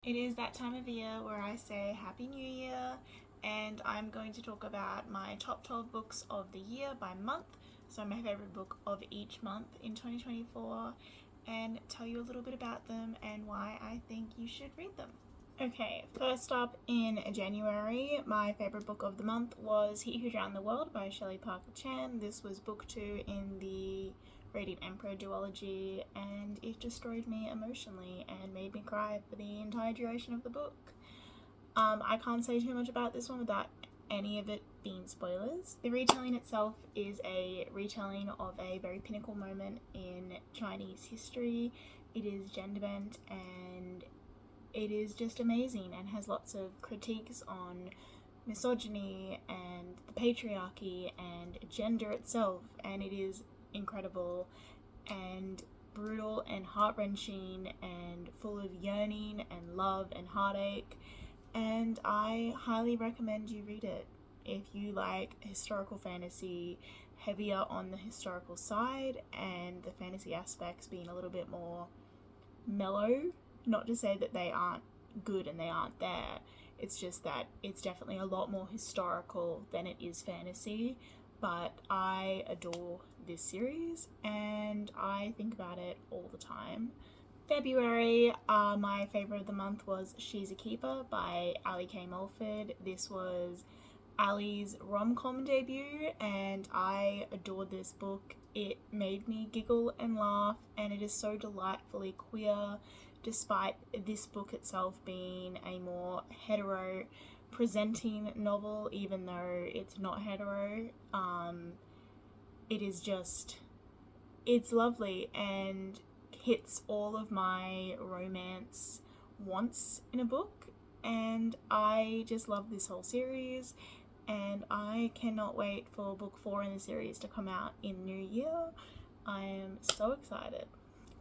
It is that time of year where I say Happy New Year, and I'm going to talk about my top 12 books of the year by month, so my favourite book of each month in 2024, and tell you a little bit about them and why I think you should read them. Okay, first up in January, my favourite book of the month was He Who Drowned the World by Shelley Parker Chan. This was book 2 in the Radiant Emperor duology, and it destroyed me emotionally and made me cry for the entire duration of the book. I can't say too much about this one without any of it being spoilers. The retelling itself is a retelling of a very pinnacle moment in Chinese history. It is gender bent and it is just amazing and has lots of critiques on misogyny and the patriarchy and gender itself, and it is incredible and brutal and heart-wrenching and full of yearning and love and heartache, and I highly recommend you read it if you like historical fantasy, heavier on the historical side and the fantasy aspects being a little bit more mellow. Not to say that they aren't good and they aren't there, it's just that it's definitely a lot more historical than it is fantasy, but I adore this series and I think about it all the time. February, my favourite of the month was She's a Keeper by Ali K. Mulford. This was Ali's rom-com debut and I adored this book. It made me giggle and laugh, and it is so delightfully queer, despite this book itself being a more hetero presenting novel, even though it's not hetero. It is just, it's lovely and hits all of my romance wants in a book, and I just love this whole series, and I cannot wait for book 4 in the series to come out in New Year. I am so excited.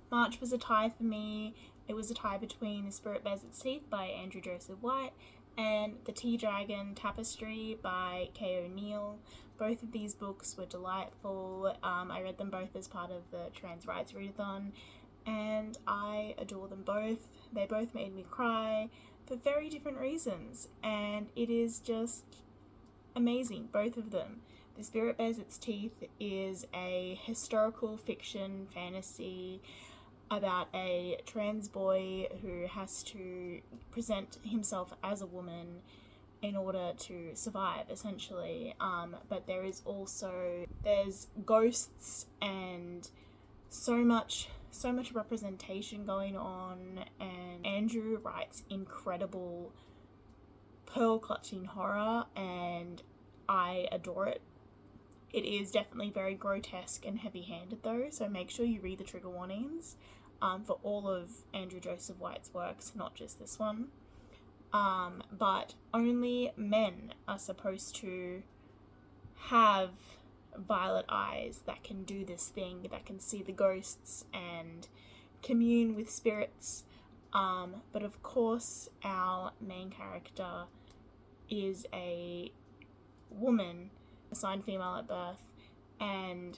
March was a tie for me. It was a tie between The Spirit Bears Its Teeth by Andrew Joseph White and The Tea Dragon Tapestry by Kay O'Neill. Both of these books were delightful. I read them both as part of the Trans Rights Readathon, and I adore them both. They both made me cry for very different reasons, and it is just amazing, both of them. The Spirit Bears Its Teeth is a historical fiction fantasy about a trans boy who has to present himself as a woman in order to survive, essentially. But there's ghosts and so much representation going on, and Andrew writes incredible pearl-clutching horror, and I adore it. It is definitely very grotesque and heavy-handed though, so make sure you read the trigger warnings for all of Andrew Joseph White's works, not just this one. But only men are supposed to have violet eyes that can do this thing, that can see the ghosts and commune with spirits. But of course our main character is a woman, assigned female at birth, and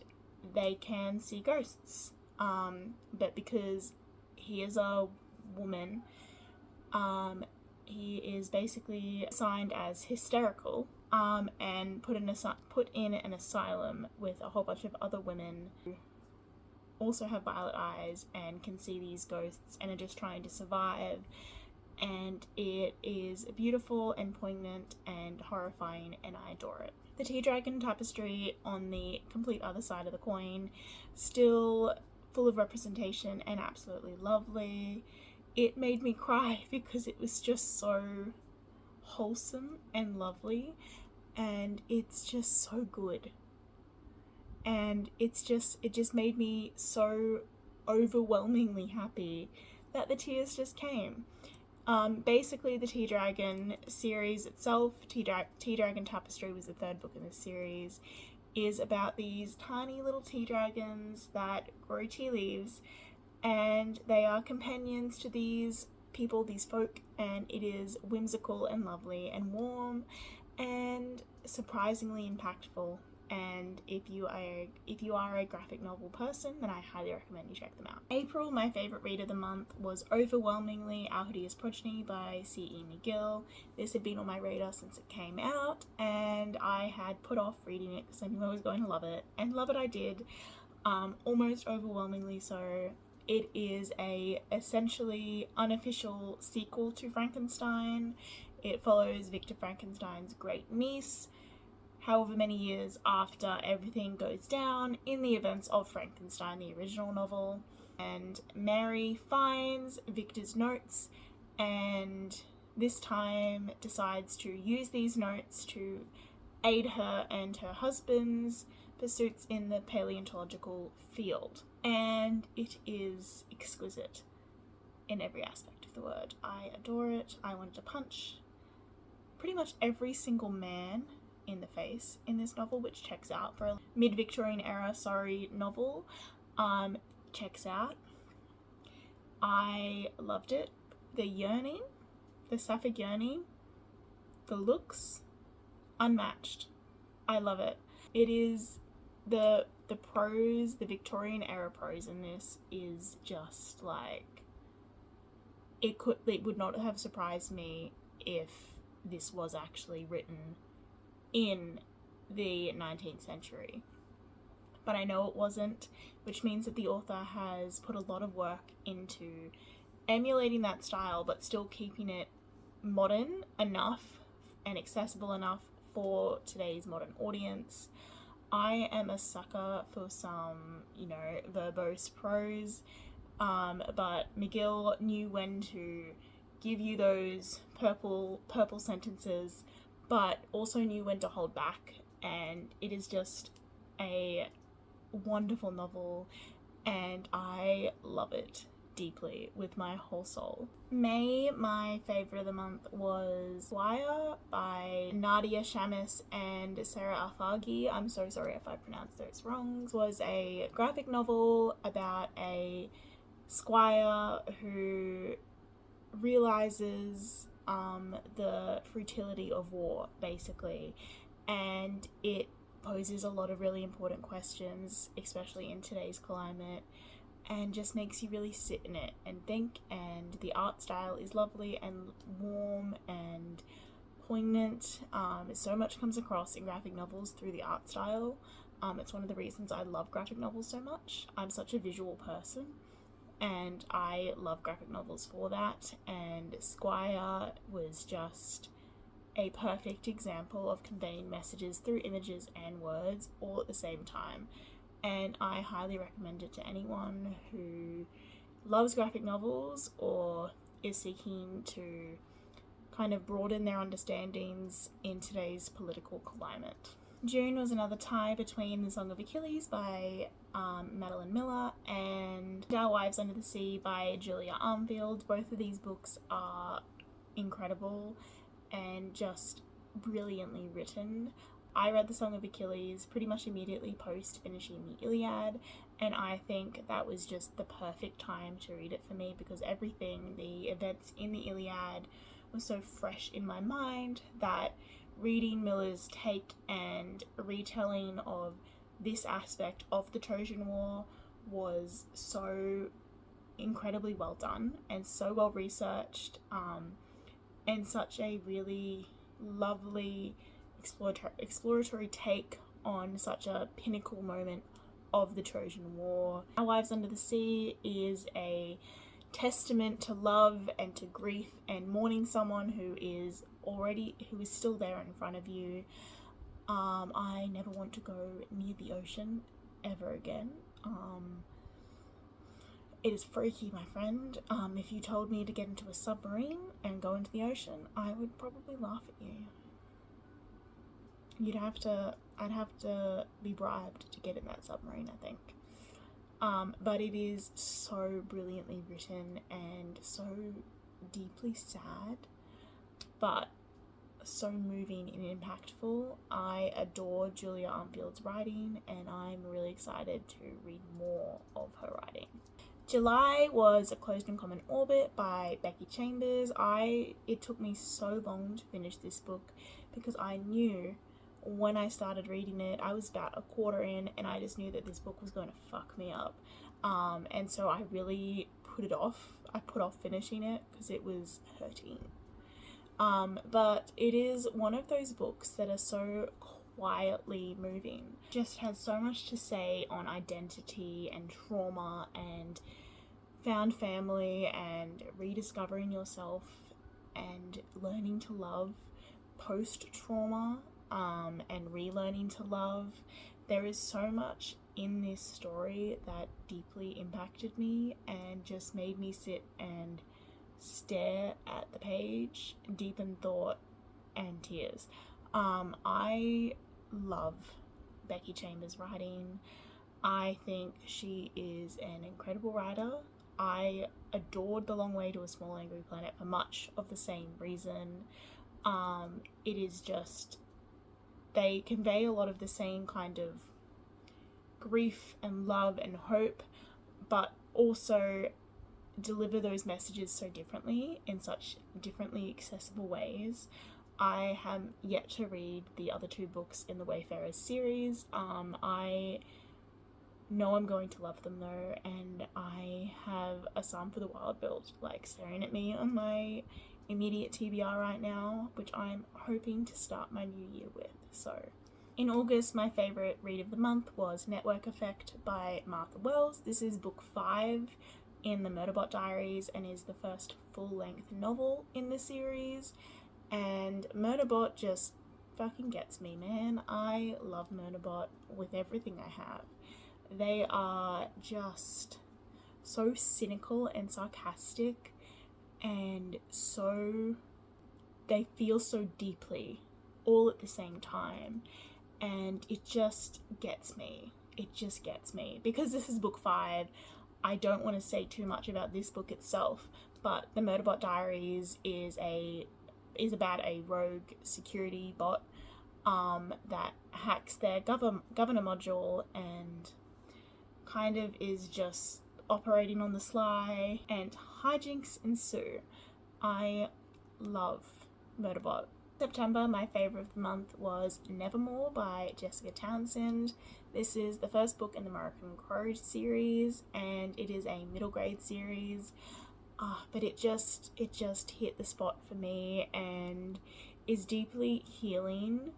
they can see ghosts. But because he is a woman, he is basically assigned as hysterical, and put in an asylum with a whole bunch of other women who also have violet eyes and can see these ghosts and are just trying to survive. And it is beautiful and poignant and horrifying, and I adore it. The Tea Dragon Tapestry, on the complete other side of the coin, still full of representation and absolutely lovely. It made me cry because it was just so wholesome and lovely, and it's just so good. And it just made me so overwhelmingly happy that the tears just came. Basically, the Tea Dragon series itself, Tea Dragon Tapestry was the third book in this series, is about these tiny little tea dragons that grow tea leaves, and they are companions to these people, these folk, and it is whimsical and lovely and warm and surprisingly impactful, and if you are a graphic novel person, then I highly recommend you check them out. April, my favourite read of the month was overwhelmingly Hideous Progeny by C.E. McGill. This had been on my radar since it came out, and I had put off reading it because I knew I was going to love it, and love it I did, almost overwhelmingly so. It is a essentially unofficial sequel to Frankenstein. It follows Victor Frankenstein's great niece, however many years after everything goes down in the events of Frankenstein, the original novel. And Mary finds Victor's notes and this time decides to use these notes to aid her and her husband's pursuits in the paleontological field. And it is exquisite in every aspect of the word. I adore it. I wanted to punch pretty much every single man in the face in this novel, which checks out for a mid-Victorian era novel. Checks out. I loved it. The yearning, the sapphic yearning, the looks, unmatched. I love it. It is the prose, the Victorian era prose in this is just like, it would not have surprised me if this was actually written in the 19th century. But I know it wasn't, which means that the author has put a lot of work into emulating that style but still keeping it modern enough and accessible enough for today's modern audience. I am a sucker for some, verbose prose, but McGill knew when to give you those purple sentences, but also knew when to hold back, and it is just a wonderful novel, and I love it deeply with my whole soul. May, my favourite of the month was Squire by Nadia, Shammas and Sara Alfageah. I'm so sorry if I pronounced those wrong. It was a graphic novel about a squire who realises the futility of war, basically, and it poses a lot of really important questions, especially in today's climate, and just makes you really sit in it and think. And the art style is lovely and warm and poignant. So much comes across in graphic novels through the art style. It's one of the reasons I love graphic novels so much. I'm such a visual person, and I love graphic novels for that, and Squire was just a perfect example of conveying messages through images and words all at the same time. And I highly recommend it to anyone who loves graphic novels or is seeking to kind of broaden their understandings in today's political climate. June was another tie between The Song of Achilles by Madeline Millrr and Our Wives Under the Sea by Julia Armfield. Both of these books are incredible and just brilliantly written. I read The Song of Achilles pretty much immediately post finishing the Iliad, and I think that was just the perfect time to read it for me, because everything, the events in the Iliad, was so fresh in my mind that reading Millrr's take and retelling of this aspect of the Trojan War was so incredibly well done and so well researched, and such a really lovely exploratory take on such a pinnacle moment of the Trojan War. Our Wives Under the Sea is a testament to love and to grief and mourning someone who is still there in front of you. I never want to go near the ocean ever again. It is freaky, my friend. If you told me to get into a submarine and go into the ocean, I would probably laugh at you. I'd have to be bribed to get in that submarine, I think. But it is so brilliantly written and so deeply sad, but so moving and impactful. I adore Julia Armfield's writing, and I'm really excited to read more of her writing. July was A Closed and Common Orbit by Becky Chambers. It took me so long to finish this book because I knew when I started reading it, I was about a quarter in, and I just knew that this book was going to fuck me up. And so I really put it off. I put off finishing it because it was hurting. But it is one of those books that are so quietly moving. Just has so much to say on identity and trauma and found family and rediscovering yourself and learning to love post-trauma, and relearning to love. There is so much in this story that deeply impacted me and just made me sit and stare at the page, deep in thought and tears. I love Becky Chambers' writing. I think she is an incredible writer. I adored The Long Way to a Small Angry Planet for much of the same reason. It is just, they convey a lot of the same kind of grief and love and hope, but also deliver those messages so differently in such differently accessible ways. I have yet to read the other two books in the Wayfarers series. I know I'm going to love them though, and I have A Psalm for the Wild Build like staring at me on my immediate TBR right now, which I'm hoping to start my new year with. So in August, my favourite read of the month was Network Effect by Martha Wells. This is book 5 in the Murderbot Diaries and is the first full-length novel in the series. And Murderbot just fucking gets me, man. I love Murderbot with everything I have. They are just so cynical and sarcastic, and so they feel so deeply all at the same time, and it just gets me. It just gets me. Because this is book 5, I don't want to say too much about this book itself, but the Murderbot Diaries is about a rogue security bot that hacks their governor module and kind of is just operating on the sly, and hijinks ensue. I love Murderbot. September, my favourite of the month was Nevermoor by Jessica Townsend. This is the first book in the American Crow series, and it is a middle grade series. But it just hit the spot for me and is deeply healing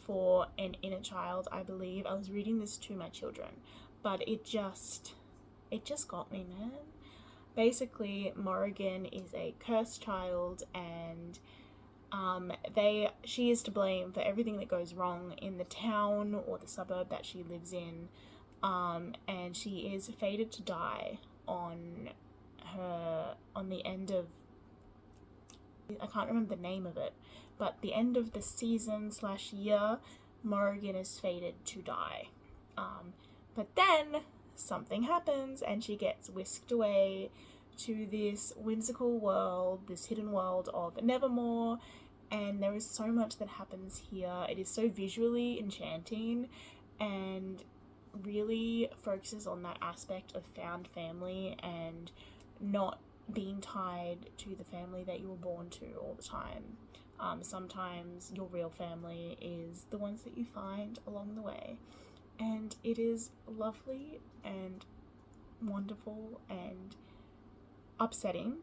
for an inner child, I believe. I was reading this to my children, but it just got me, man. Basically, Morrigan is a cursed child, and she is to blame for everything that goes wrong in the town or the suburb that she lives in, and she is fated to die on the end of, I can't remember the name of it, but the end of the season/year, Morrigan is fated to die. But then something happens and she gets whisked away to this whimsical world, this hidden world of Nevermoor, and there is so much that happens here. It is so visually enchanting and really focuses on that aspect of found family and not being tied to the family that you were born to all the time. Sometimes your real family is the ones that you find along the way, and it is lovely and wonderful and upsetting,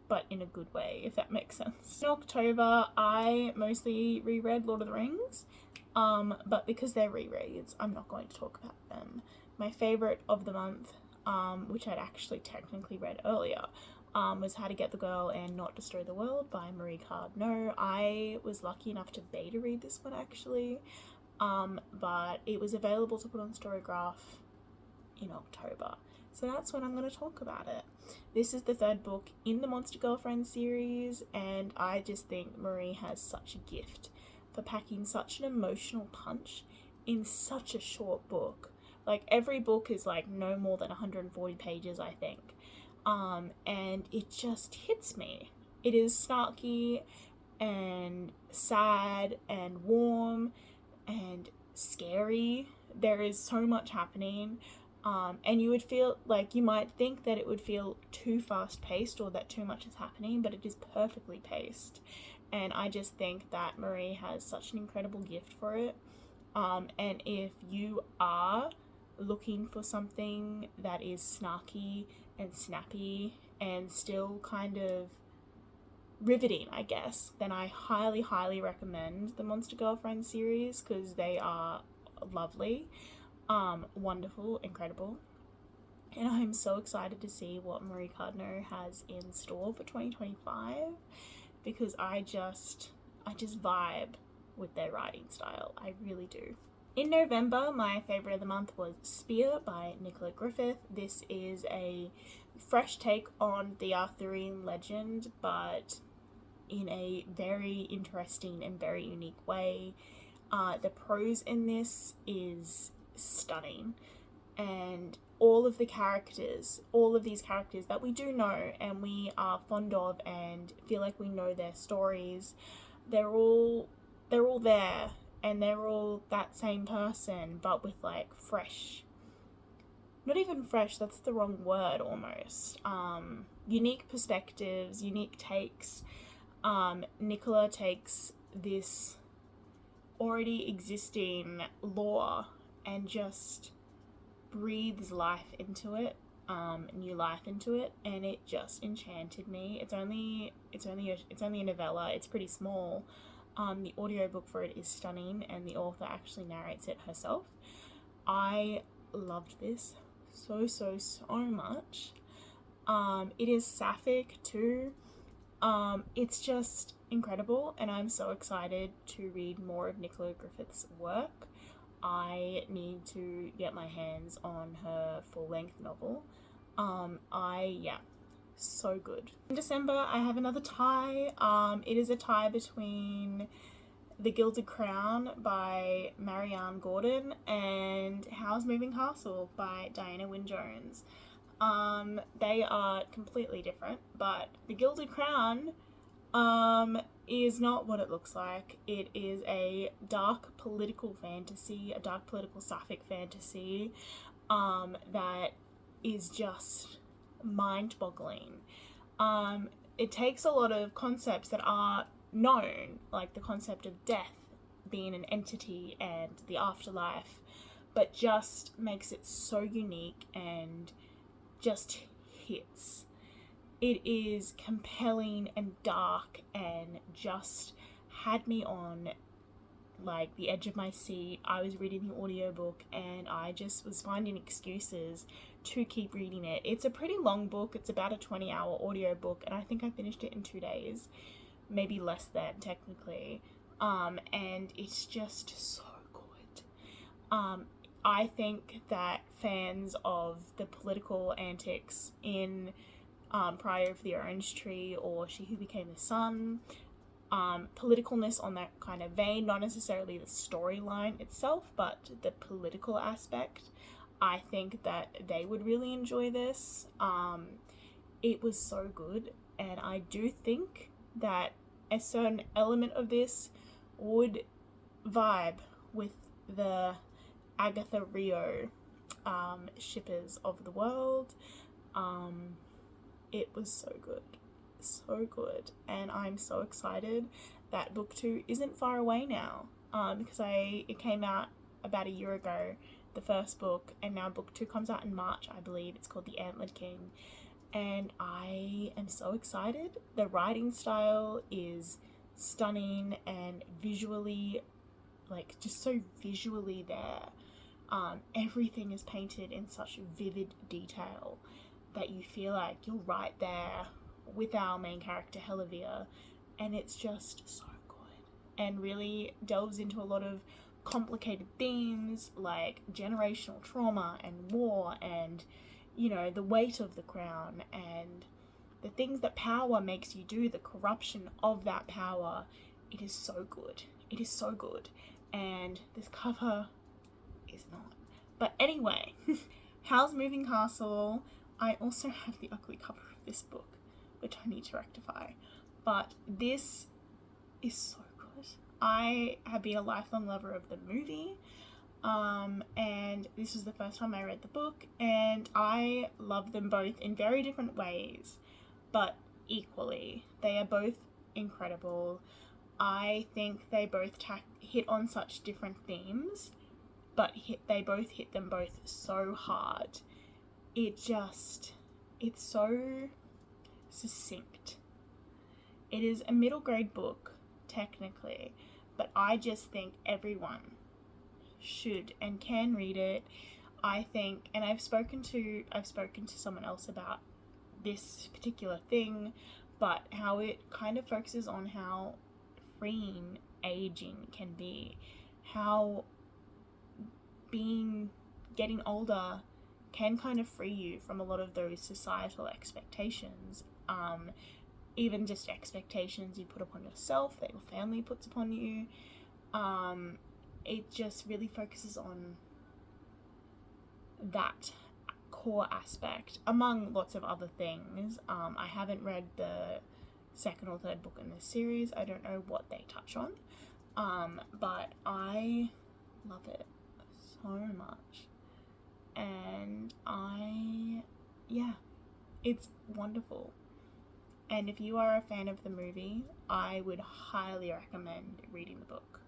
but in a good way, if that makes sense. In October, I mostly reread Lord of the Rings, but because they're rereads, I'm not going to talk about them. My favourite of the month, which I'd actually technically read earlier, was How to Get the Girl and Not Destroy the World by Marie Cardno. I was lucky enough to beta read this one actually, but it was available to put on Storygraph in October. So that's when I'm going to talk about it. This is the third book in the Monster Girlfriend series, and I just think Marie has such a gift for packing such an emotional punch in such a short book. Like, every book is like no more than 140 pages, I think. And it just hits me. It is snarky and sad and warm and scary. There is so much happening. And you would feel like, you might think that it would feel too fast paced or that too much is happening, but it is perfectly paced. And I just think that Marie has such an incredible gift for it. And if you are looking for something that is snarky and snappy and still kind of riveting, I guess, then I highly, highly recommend the Monster Girlfriend series, because they are lovely, wonderful, incredible. And I'm so excited to see what Marie Cardno has in store for 2025, because I just vibe with their writing style. I really do. In November, my favourite of the month was Spear by Nicola Griffith. This is a fresh take on the Arthurian legend, but in a very interesting and very unique way. The prose in this is stunning, and all of these characters that we do know and we are fond of and feel like we know their stories, they're all there, and they're all that same person, but with like fresh, not even fresh, that's the wrong word almost, unique perspectives, unique takes. Nicola takes this already existing lore and just breathes life into it, new life into it, and it just enchanted me. It's only a novella. It's pretty small. The audiobook for it is stunning, and the author actually narrates it herself. I loved this so much. It is sapphic too. It's just incredible, and I'm so excited to read more of Nicola Griffith's work. I need to get my hands on her full-length novel. So good. In December, I have another tie. It is a tie between The Gilded Crown by Marianne Gordon and Howl's Moving Castle by Diana Wynne Jones. They are completely different, but The Gilded Crown is not what it looks like. It is a dark political fantasy, a dark political sapphic fantasy, that is just mind-boggling. It takes a lot of concepts that are known, like the concept of death being an entity and the afterlife, but just makes it so unique and just hits. It is compelling and dark and just had me on like the edge of my seat. I was reading the audiobook and I just was finding excuses to keep reading it. It's a pretty long book. It's about a 20-hour audiobook, and I think I finished it in 2 days, maybe less than technically. And it's just so good. I think that fans of the political antics in Pride Over the Orange Tree or She Who Became the Sun, politicalness on that kind of vein, not necessarily the storyline itself, but the political aspect, I think that they would really enjoy this. It was so good, and I do think that a certain element of this would vibe with the Agatha Rio shippers of the world. It was so good, and I'm so excited that book 2 isn't far away now, because it came out about a year ago, the first book, and now book 2 comes out in March, I believe. It's called The Antlered King, and I am so excited. The writing style is stunning and visually, like, just so visually there. Everything is painted in such vivid detail that you feel like you're right there with our main character Helivia, and it's just so good and really delves into a lot of complicated themes like generational trauma and war and, you know, the weight of the crown and the things that power makes you do, the corruption of that power. It is so good. It is so good. And this cover is not. But anyway, Howl's Moving Castle. I also have the ugly cover of this book, which I need to rectify. But this is so good. I have been a lifelong lover of the movie. And this was the first time I read the book, and I love them both in very different ways, but equally. They are both incredible. I think they both hit on such different themes, but they both hit them both so hard. It's so succinct. It is a middle grade book, technically, but I just think everyone should and can read it. I think, and I've spoken to someone else about this particular thing, but how it kind of focuses on how freeing aging can be, how getting older can kind of free you from a lot of those societal expectations, even just expectations you put upon yourself, that your family puts upon you. It just really focuses on that core aspect, among lots of other things. I haven't read the second or third book in this series. I don't know what they touch on, but I love it so much. And it's wonderful. And if you are a fan of the movie, I would highly recommend reading the book.